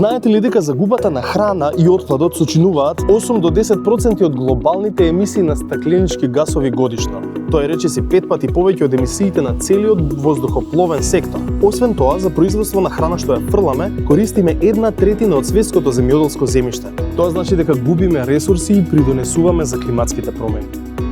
Знаете ли дека загубата на храна и отпадот сочинуваат 8 до 10% од глобалните емисии на стакленички гасови годишно? Тоа е речиси 5 пати повеќе од емисиите на целиот воздухопловен сектор. Освен тоа, за производство на храна што ја фрламе, користиме 1/3 од светското земјоделско земјиште. Тоа значи дека губиме ресурси и придонесуваме за климатските промени.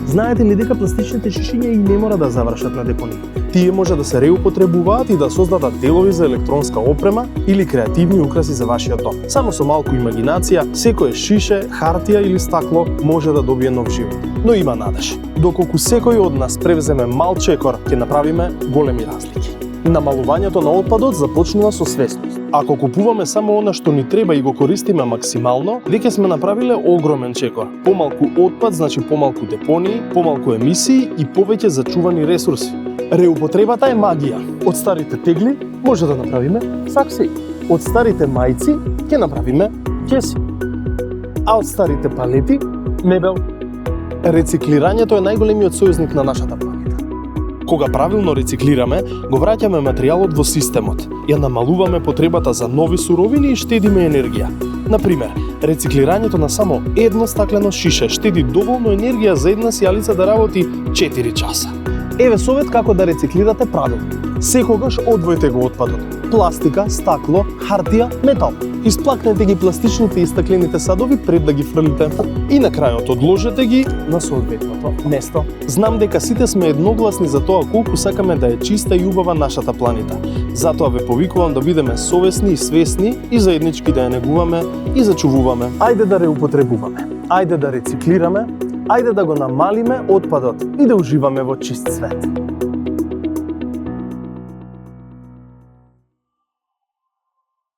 Знаете ли дека пластичните шишиња и не мора да завршат на депонија? Тие може да се реупотребуваат и да создадат делови за електронска опрема или креативни украси за вашиот дом. Само со малку имагинација, секое шише, хартија или стакло може да добие нов живот. Но има надеж. Доколку секој од нас превземе мал чекор, ќе направиме големи разлики. Намалувањето на отпадот започнува со свесност. Ако купуваме само она што ни треба и го користиме максимално, веќе сме направиле огромен чекор. Помалку отпад значи помалку депонии, помалку емисии и повеќе зачувани ресурси. Реупотребата е магија. Од старите тегли може да направиме саксеи. Од старите мајци ќе направиме ќеси. А од старите палети мебел. Рециклирањето е најголемиот сојузник на нашата планета. Кога правилно рециклираме, го враќаме материјалот во системот, ја намалуваме потребата за нови суровини и штедиме енергија. Например, рециклирањето на само едно стаклено шише штеди доволно енергија за една сијалица да работи 4 часа. Еве совет како да рециклирате правилно. Секогаш одвојте го отпадот. Пластика, стакло, хартија, метал. Исплакнете ги пластичните и стаклените садови пред да ги фрлите и на крајот одложете ги на соодветното место. Знам дека сите сме едногласни за тоа колку сакаме да е чиста и убава нашата планета. Затоа ве повикувам да бидеме совесни и свесни и заеднички да ја негуваме и зачувуваме. Ајде да реупотребуваме. Ајде да рециклираме. Ајде да го намалиме отпадот и да уживаме во чист свет.